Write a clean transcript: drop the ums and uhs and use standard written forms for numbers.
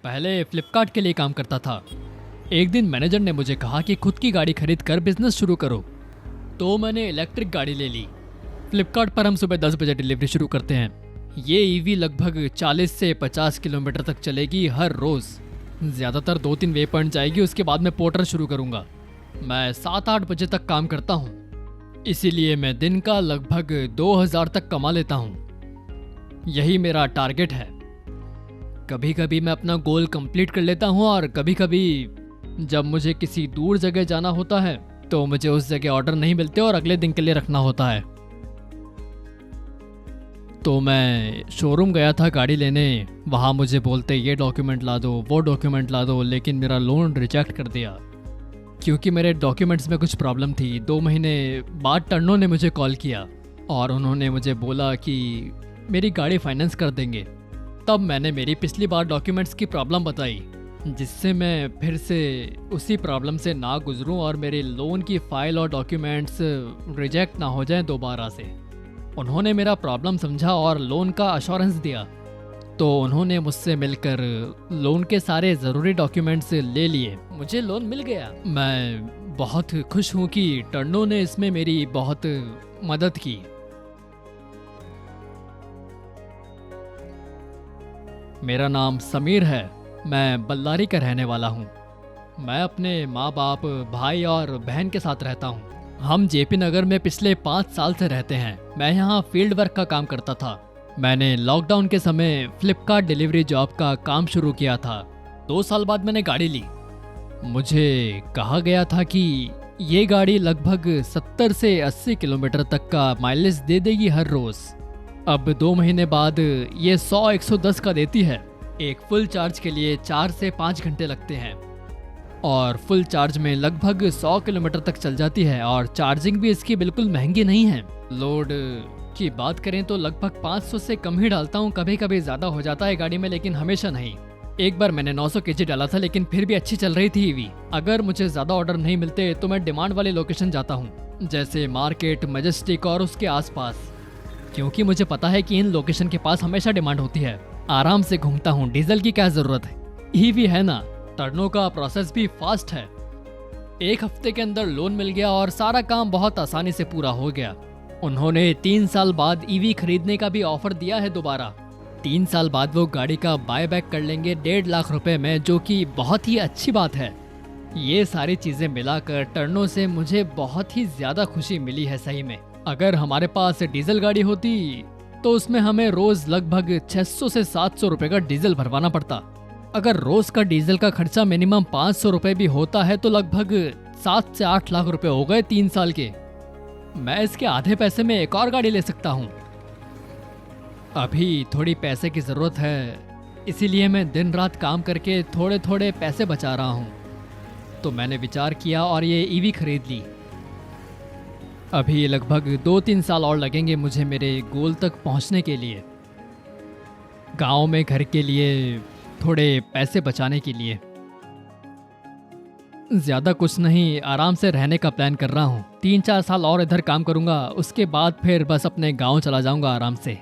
पहले फ्लिपकार्ट के लिए काम करता था। एक दिन मैनेजर ने मुझे कहा कि खुद की गाड़ी खरीद कर बिजनेस शुरू करो, तो मैंने इलेक्ट्रिक गाड़ी ले ली। फ्लिपकार्ट पर हम सुबह 10 बजे डिलीवरी शुरू करते हैं। ये ईवी लगभग 40 से 50 किलोमीटर तक चलेगी हर रोज़। ज़्यादातर 2-3 वे पॉइंट जाएगी, उसके बाद मैं पोर्टर शुरू करूँगा। मैं 7-8 बजे तक काम करता हूँ, इसीलिए मैं दिन का लगभग 2000 तक कमा लेता हूँ। यही मेरा टारगेट है। कभी कभी मैं अपना गोल कंप्लीट कर लेता हूँ और कभी कभी जब मुझे किसी दूर जगह जाना होता है तो मुझे उस जगह ऑर्डर नहीं मिलते और अगले दिन के लिए रखना होता है। तो मैं शोरूम गया था गाड़ी लेने। वहाँ मुझे बोलते ये डॉक्यूमेंट ला दो, वो डॉक्यूमेंट ला दो, लेकिन मेरा लोन रिजेक्ट कर दिया क्योंकि मेरे डॉक्यूमेंट्स में कुछ प्रॉब्लम थी। 2 महीने बाद टर्नो ने मुझे कॉल किया और उन्होंने मुझे बोला कि मेरी गाड़ी फाइनेंस कर देंगे। तब मैंने मेरी पिछली बार डॉक्यूमेंट्स की प्रॉब्लम बताई, जिससे मैं फिर से उसी प्रॉब्लम से ना गुजरूं और मेरे लोन की फाइल और डॉक्यूमेंट्स रिजेक्ट ना हो जाएं दोबारा से। उन्होंने मेरा प्रॉब्लम समझा और लोन का अश्योरेंस दिया। तो उन्होंने मुझसे मिलकर लोन के सारे ज़रूरी डॉक्यूमेंट्स ले लिए। मुझे लोन मिल गया। मैं बहुत खुश हूँ कि टर्नो ने इसमें मेरी बहुत मदद की। मेरा नाम समीर है। मैं बल्लारी का रहने वाला हूँ। मैं अपने माँ बाप, भाई और बहन के साथ रहता हूँ। हम जेपी नगर में पिछले 5 साल से रहते हैं। मैं यहाँ फील्ड वर्क का काम करता था। मैंने लॉकडाउन के समय फ्लिपकार्ट डिलीवरी जॉब का काम शुरू किया था। 2 साल बाद मैंने गाड़ी ली। मुझे कहा गया था कि ये गाड़ी लगभग 70 से 80 किलोमीटर तक का माइलेज दे देगी हर रोज़। अब 2 महीने बाद ये 100-110 का देती है। एक फुल चार्ज के लिए 4 से 5 घंटे लगते हैं और फुल चार्ज में लगभग 100 किलोमीटर तक चल जाती है और चार्जिंग भी इसकी बिल्कुल महंगी नहीं है। लोड की बात करें तो लगभग 500 से कम ही डालता हूँ। कभी कभी ज़्यादा हो जाता है गाड़ी में, लेकिन हमेशा नहीं। एक बार मैंने 900 केजी डाला था, लेकिन फिर भी अच्छी चल रही थी ईवी। अगर मुझे ज़्यादा ऑर्डर नहीं मिलते तो मैं डिमांड वाली लोकेशन जाता हूँ, जैसे मार्केट, मैजेस्टिक और उसके आसपास, क्योंकि मुझे पता है कि इन लोकेशन के पास हमेशा डिमांड होती है। आराम से घूमता हूँ, डीजल की क्या ज़रूरत है, ईवी है ना। टर्नो का प्रोसेस भी फास्ट है। 1 हफ्ते के अंदर लोन मिल गया और सारा काम बहुत आसानी से पूरा हो गया। उन्होंने 3 साल बाद ईवी खरीदने का भी ऑफर दिया है दोबारा। 3 साल बाद वो गाड़ी का बाय बैक कर लेंगे 1.5 लाख रुपए में, जो कि बहुत ही अच्छी बात है। ये सारी चीज़ें मिलाकर टर्नो से मुझे बहुत ही ज़्यादा खुशी मिली है सही में। अगर हमारे पास डीजल गाड़ी होती तो उसमें हमें रोज़ लगभग 600 से 700 रुपये का डीजल भरवाना पड़ता। अगर रोज़ का डीजल का खर्चा मिनिमम 500 रुपये भी होता है तो लगभग 7 से 8 लाख रुपए हो गए 3 साल के। मैं इसके आधे पैसे में एक और गाड़ी ले सकता हूँ। अभी थोड़ी पैसे की ज़रूरत है, इसीलिए मैं दिन रात काम करके थोड़े थोड़े पैसे बचा रहा हूँ। तो मैंने विचार किया और ये ईवी खरीद ली। अभी लगभग 2-3 साल और लगेंगे मुझे मेरे गोल तक पहुँचने के लिए। गांव में घर के लिए थोड़े पैसे बचाने के लिए। ज़्यादा कुछ नहीं, आराम से रहने का प्लान कर रहा हूँ। 3-4 साल और इधर काम करूँगा, उसके बाद फिर बस अपने गांव चला जाऊँगा आराम से।